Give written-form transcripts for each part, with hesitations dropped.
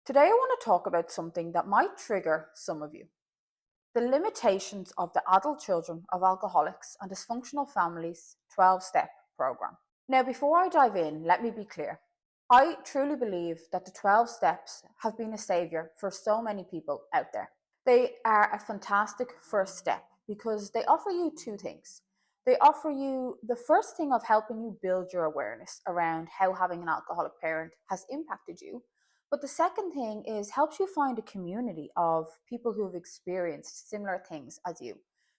Today, I want to talk about something that might trigger some of you: the limitations of the adult children of alcoholics and dysfunctional families 12-step program. Now, before I dive in, let me be clear. I truly believe that the 12 steps have been a savior for so many people out there. They are a fantastic first step because they offer you two things. They offer you the first thing of helping you build your awareness around how having an alcoholic parent has impacted you. But the second thing is helps you find a community of people who have experienced similar things as you.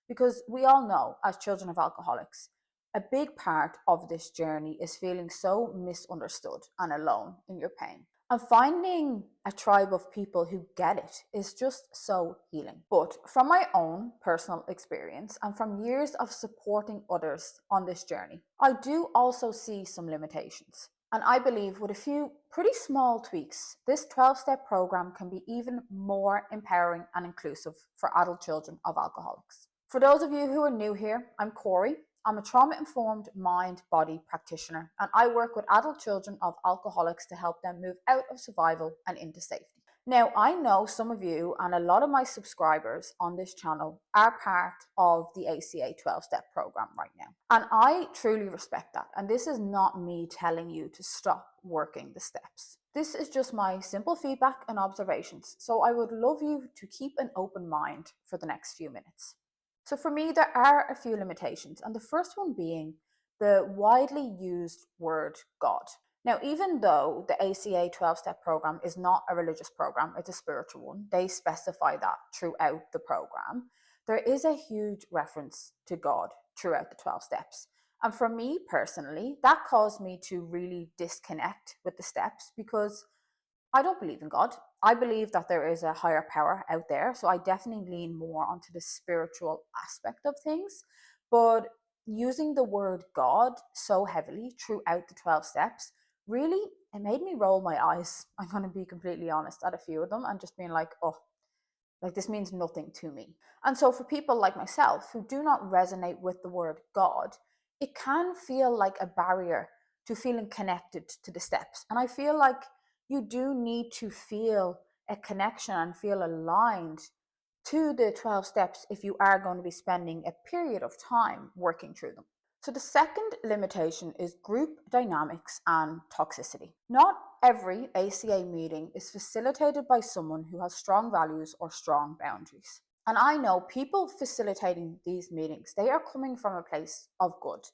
Because we all know, as children of alcoholics, a big part of this journey is feeling so misunderstood and alone in your pain. And finding a tribe of people who get it is just so healing. But from my own personal experience and from years of supporting others on this journey, I do also see some limitations. And I believe with a few pretty small tweaks, this 12-step program can be even more empowering and inclusive for adult children of alcoholics. For those of you who are new here, I'm Corey. I'm a trauma-informed mind-body practitioner, and I work with adult children of alcoholics to help them move out of survival and into safety. Now, I know some of you and a lot of my subscribers on this channel are part of the ACA 12-step program right now. And I truly respect that. And this is not me telling you to stop working the steps. This is just my simple feedback and observations. So I would love you to keep an open mind for the next few minutes. So for me, there are a few limitations, and the first one being the widely used word God. Now, even though the ACA 12-step program is not a religious program, it's a spiritual one, they specify that throughout the program, there is a huge reference to God throughout the 12 steps. And for me personally, that caused me to really disconnect with the steps because I don't believe in God. I believe that there is a higher power out there. So I definitely lean more onto the spiritual aspect of things. But using the word God so heavily throughout the 12 steps, really, it made me roll my eyes. I'm going to be completely honest at a few of them and just being like, oh, like this means nothing to me. And so for people like myself who do not resonate with the word God, it can feel like a barrier to feeling connected to the steps. And I feel like you do need to feel a connection and feel aligned to the 12 steps if you are going to be spending a period of time working through them. So the second limitation is group dynamics and toxicity. Not every ACA meeting is facilitated by someone who has strong values or strong boundaries. And I know people facilitating these meetings, they are coming from a place of good.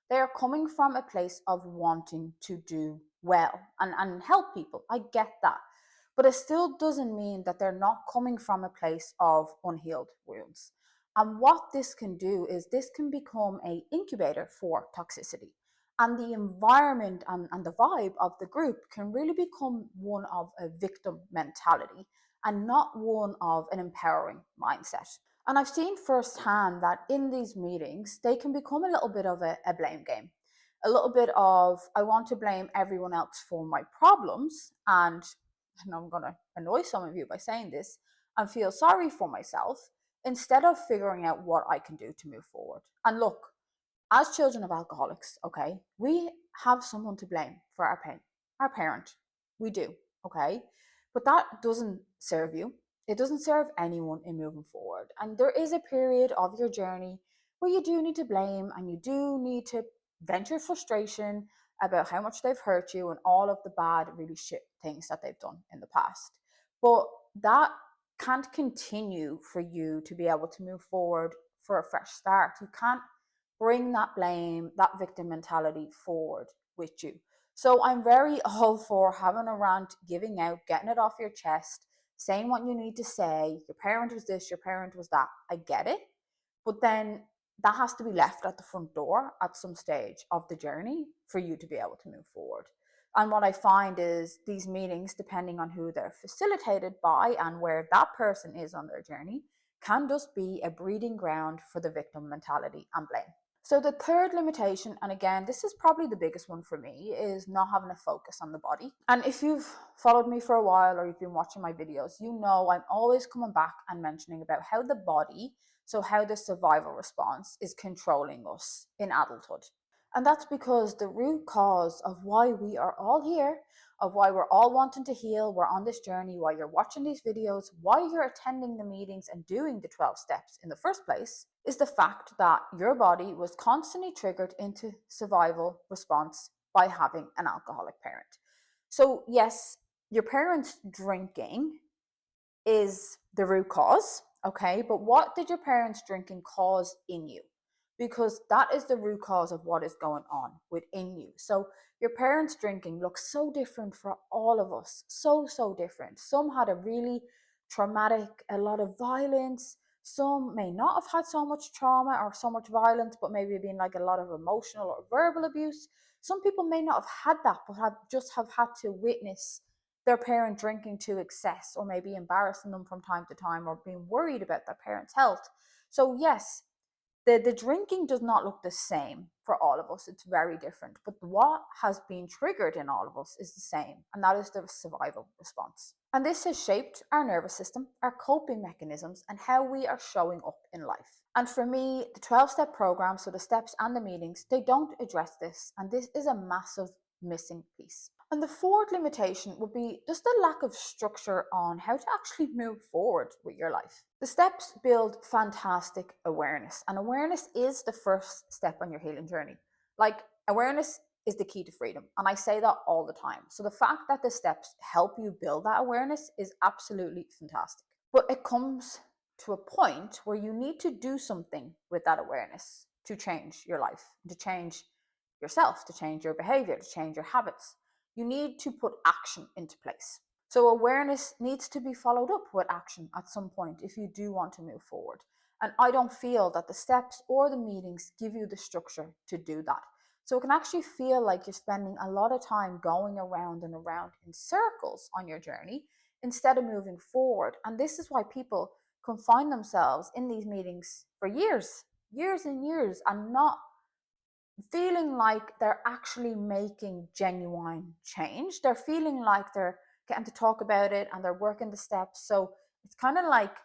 They are coming from a place of wanting to do well and help people. I get that. But it still doesn't mean that they're not coming from a place of unhealed wounds. And what this can do is this can become an incubator for toxicity. And the environment and the vibe of the group can really become one of a victim mentality and not one of an empowering mindset. And I've seen firsthand that in these meetings, they can become a little bit of a blame game. A little bit of, I want to blame everyone else for my problems. And I'm going to annoy some of you by saying this, and feel sorry for myself instead of figuring out what I can do to move forward. And look, as children of alcoholics, okay, we have someone to blame for our pain, our parent. We do, okay? But that doesn't serve you. It doesn't serve anyone in moving forward. And there is a period of your journey where you do need to blame and you do need to vent your frustration about how much they've hurt you and all of the bad, really shit things that they've done in the past. But that can't continue for you to be able to move forward for a fresh start. You can't bring that blame, that victim mentality forward with you. So I'm very all for having a rant, giving out, getting it off your chest, saying what you need to say. Your parent was this, your parent was that. I get it. But then that has to be left at the front door at some stage of the journey for you to be able to move forward. And what I find is these meetings, depending on who they're facilitated by and where that person is on their journey, can just be a breeding ground for the victim mentality and blame. So the third limitation, and again, this is probably the biggest one for me, is not having a focus on the body. And if you've followed me for a while or you've been watching my videos, you know I'm always coming back and mentioning about how the body, so how the survival response is controlling us in adulthood. And that's because the root cause of why we are all here, of why we're all wanting to heal, we're on this journey, why you're watching these videos, why you're attending the meetings and doing the 12 steps in the first place, is the fact that your body was constantly triggered into survival response by having an alcoholic parent. So, yes, your parents drinking is the root cause, okay? But what did your parents drinking cause in you? Because that is the root cause of what is going on within you. So your parents drinking looks so different for all of us. So different. Some had a really traumatic, a lot of violence. Some may not have had so much trauma or so much violence, but maybe been like a lot of emotional or verbal abuse. Some people may not have had that, but have had to witness their parent drinking to excess, or maybe embarrassing them from time to time, or being worried about their parents' health. So yes, the drinking does not look the same for all of us. It's very different. But what has been triggered in all of us is the same, and that is the survival response. And this has shaped our nervous system, our coping mechanisms, and how we are showing up in life. And for me, the 12-step program, so the steps and the meetings, they don't address this. And this is a massive missing piece. And the fourth limitation would be just the lack of structure on how to actually move forward with your life. The steps build fantastic awareness, and awareness is the first step on your healing journey. Like, awareness is the key to freedom, and I say that all the time. So the fact that the steps help you build that awareness is absolutely fantastic. But it comes to a point where you need to do something with that awareness to change your life, to change yourself, to change your behavior, to change your habits. You need to put action into place. So awareness needs to be followed up with action at some point if you do want to move forward. And I don't feel that the steps or the meetings give you the structure to do that. So it can actually feel like you're spending a lot of time going around and around in circles on your journey instead of moving forward. And this is why people can find themselves in these meetings for years and years, and not feeling like they're actually making genuine change. They're feeling like they're getting to talk about it and they're working the steps. So it's kind of like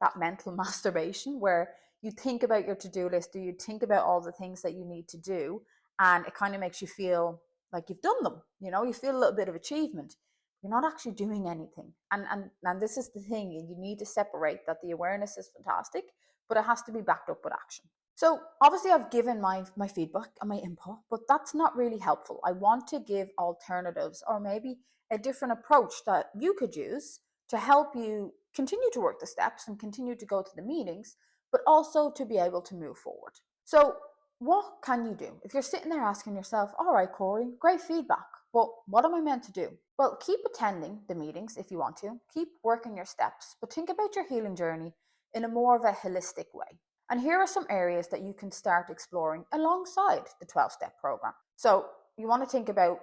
that mental masturbation where you think about your to-do list, or you think about all the things that you need to do, and it kind of makes you feel like you've done them. You feel a little bit of achievement. You're not actually doing anything. And this is the thing, you need to separate that. The awareness is fantastic, but it has to be backed up with action. So obviously I've given my feedback and my input, but that's not really helpful. I want to give alternatives, or maybe a different approach that you could use to help you continue to work the steps and continue to go to the meetings, but also to be able to move forward. So what can you do? If you're sitting there asking yourself, all right, Corey, great feedback, but what am I meant to do? Well, keep attending the meetings if you want to, keep working your steps, but think about your healing journey in a more of a holistic way. And here are some areas that you can start exploring alongside the 12-step program. So you want to think about,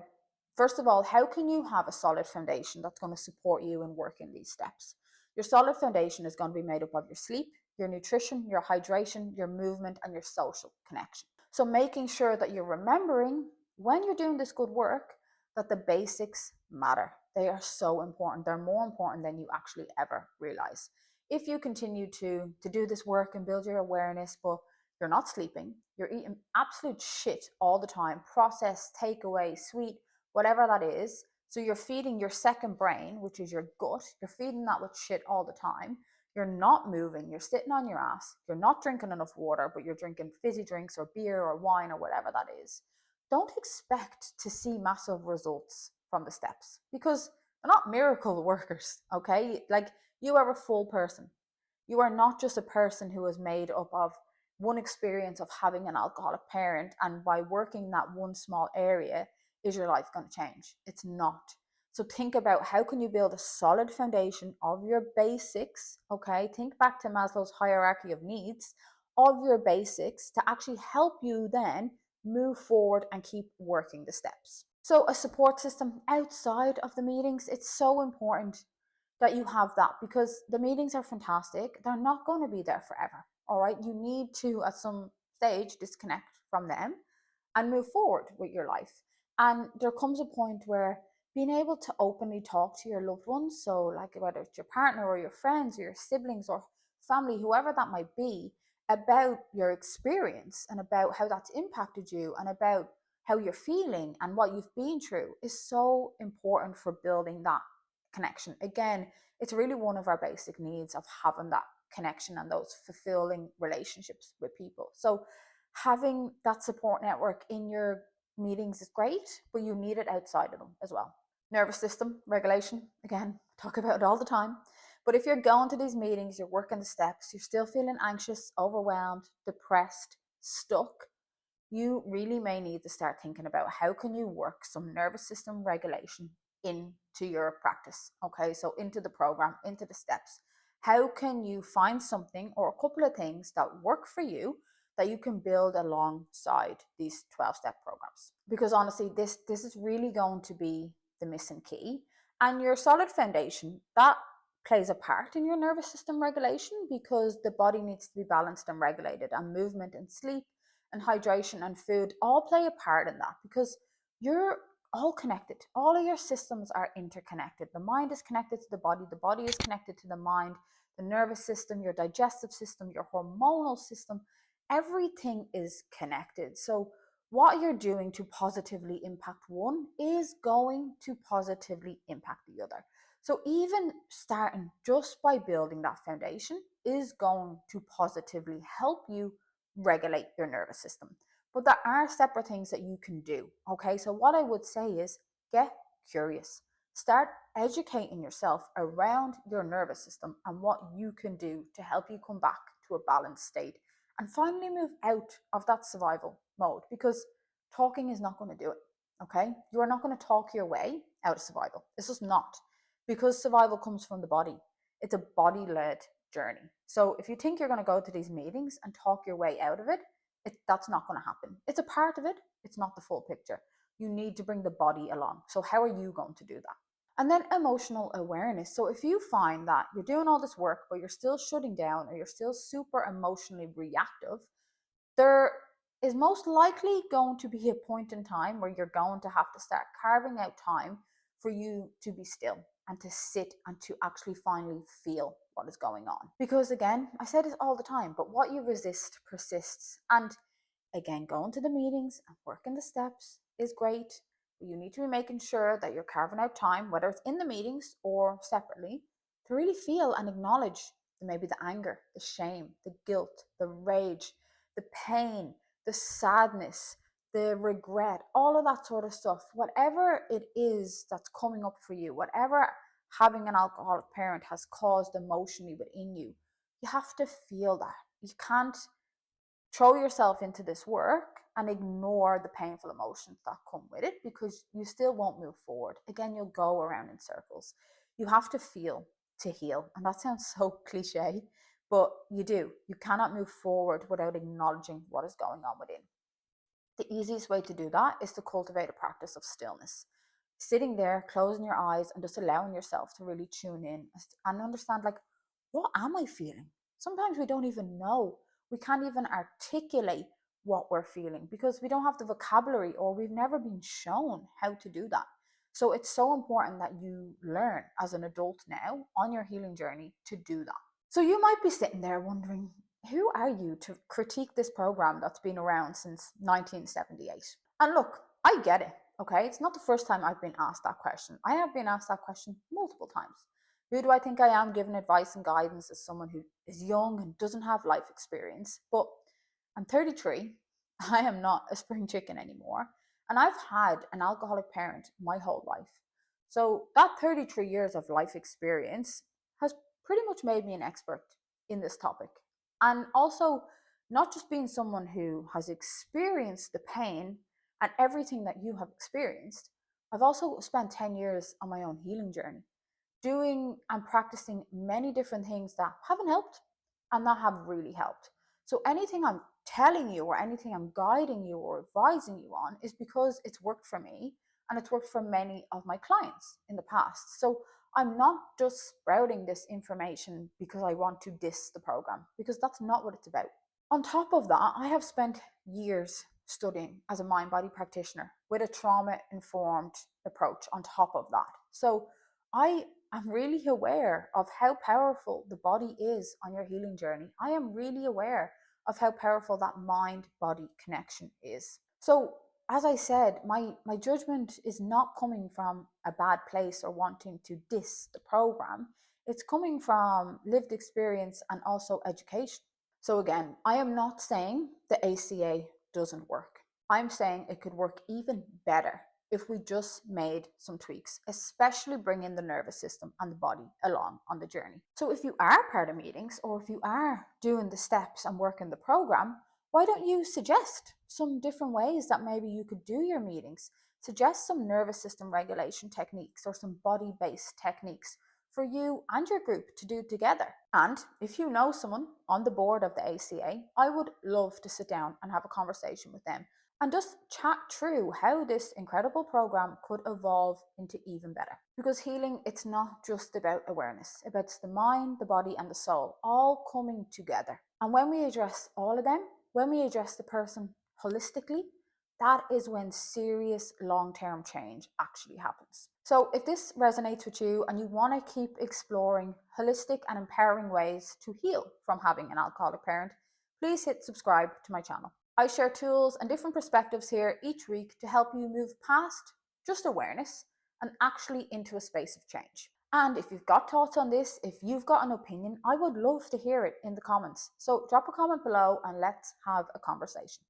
first of all, how can you have a solid foundation that's going to support you in working these steps? Your solid foundation is going to be made up of your sleep, your nutrition, your hydration, your movement, and your social connection. So making sure that you're remembering when you're doing this good work that the basics matter. They are so important. They're more important than you actually ever realize. If you continue to do this work and build your awareness, but you're not sleeping, you're eating absolute shit all the time, processed, takeaway, sweet, whatever that is. So you're feeding your second brain, which is your gut, you're feeding that with shit all the time. You're not moving, you're sitting on your ass, you're not drinking enough water, but you're drinking fizzy drinks or beer or wine or whatever that is. Don't expect to see massive results from the steps, because they're not miracle workers, okay? Like, you are a full person. You are not just a person who is made up of one experience of having an alcoholic parent, and by working that one small area, is your life going to change? It's not. So think about, how can you build a solid foundation of your basics, okay? Think back to Maslow's hierarchy of needs, of your basics, to actually help you then move forward and keep working the steps. So a support system outside of the meetings, it's so important that you have that, because the meetings are fantastic. They're not going to be there forever. All right. You need to, at some stage, disconnect from them and move forward with your life. And there comes a point where being able to openly talk to your loved ones, so like whether it's your partner or your friends or your siblings or family, whoever that might be, about your experience and about how that's impacted you and about how you're feeling and what you've been through is so important for building that connection. Again, it's really one of our basic needs of having that connection and those fulfilling relationships with people. So having that support network in your meetings is great, but you need it outside of them as well. Nervous system regulation, again, talk about it all the time. But if you're going to these meetings, you're working the steps, you're still feeling anxious, overwhelmed, depressed, stuck, you really may need to start thinking about how can you work some nervous system regulation into your practice. Okay, so into the program, into the steps. How can you find something or a couple of things that work for you that you can build alongside these 12-step programs? Because honestly, this is really going to be the missing key. And your solid foundation, that plays a part in your nervous system regulation because the body needs to be balanced and regulated, and movement and sleep and hydration and food all play a part in that because you're all connected. All of your systems are interconnected. The mind is connected to the body is connected to the mind, the nervous system, your digestive system, your hormonal system, everything is connected. So what you're doing to positively impact one is going to positively impact the other. So even starting just by building that foundation is going to positively help you regulate your nervous system. But there are separate things that you can do. Okay, so what I would say is get curious. Start educating yourself around your nervous system and what you can do to help you come back to a balanced state and finally move out of that survival mode, because talking is not going to do it. Okay, you are not going to talk your way out of survival. This is not, because survival comes from the body. It's a body led journey. So if you think you're going to go to these meetings and talk your way out of it, that's not going to happen. It's a part of it, it's not the full picture. You need to bring the body along. So how are you going to do that? And then emotional awareness. So if you find that you're doing all this work, but you're still shutting down or you're still super emotionally reactive, there is most likely going to be a point in time where you're going to have to start carving out time for you to be still and to sit and to actually finally feel what is going on. Because again, I say this all the time, but what you resist persists. And again, going to the meetings and working the steps is great, but you need to be making sure that you're carving out time, whether it's in the meetings or separately, to really feel and acknowledge maybe the anger, the shame, the guilt, the rage, the pain, the sadness, the regret, all of that sort of stuff. Whatever it is that's coming up for you, whatever having an alcoholic parent has caused emotionally within you, you have to feel that. You can't throw yourself into this work and ignore the painful emotions that come with it, because you still won't move forward. Again, you'll go around in circles. You have to feel to heal. And that sounds so cliche, but you do. You cannot move forward without acknowledging what is going on within. The easiest way to do that is to cultivate a practice of stillness. Sitting there, closing your eyes, and just allowing yourself to really tune in and understand, like, what am I feeling? Sometimes we don't even know. We can't even articulate what we're feeling because we don't have the vocabulary or we've never been shown how to do that. So it's so important that you learn as an adult now on your healing journey to do that. So you might be sitting there wondering, who are you to critique this program that's been around since 1978? And look, I get it, okay? It's not the first time I've been asked that question. I have been asked that question multiple times. Who do I think I am giving advice and guidance as someone who is young and doesn't have life experience? But I'm 33. I am not a spring chicken anymore. And I've had an alcoholic parent my whole life. So that 33 years of life experience has pretty much made me an expert in this topic. And also, not just being someone who has experienced the pain and everything that you have experienced, I've also spent 10 years on my own healing journey, doing and practicing many different things that haven't helped and that have really helped. So anything I'm telling you or anything I'm guiding you or advising you on is because it's worked for me and it's worked for many of my clients in the past. So I'm not just sprouting this information because I want to diss the program, because that's not what it's about. On top of that, I have spent years studying as a mind body practitioner with a trauma informed approach on top of that. So I am really aware of how powerful the body is on your healing journey. I am really aware of how powerful that mind-body connection is. So, as I said, my judgment is not coming from a bad place or wanting to diss the program. It's coming from lived experience and also education. So again, I am not saying the ACA doesn't work. I'm saying it could work even better if we just made some tweaks, especially bringing the nervous system and the body along on the journey. So if you are part of meetings or if you are doing the steps and working the program, why don't you suggest some different ways that maybe you could do your meetings? Suggest some nervous system regulation techniques or some body-based techniques for you and your group to do together. And if you know someone on the board of the ACA, I would love to sit down and have a conversation with them and just chat through how this incredible program could evolve into even better. Because healing, it's not just about awareness, it's the mind, the body, and the soul all coming together. And when we address all of them, when we address the person holistically, that is when serious long-term change actually happens. So if this resonates with you and you want to keep exploring holistic and empowering ways to heal from having an alcoholic parent, please hit subscribe to my channel. I share tools and different perspectives here each week to help you move past just awareness and actually into a space of change. And if you've got thoughts on this, if you've got an opinion, I would love to hear it in the comments. So drop a comment below and let's have a conversation.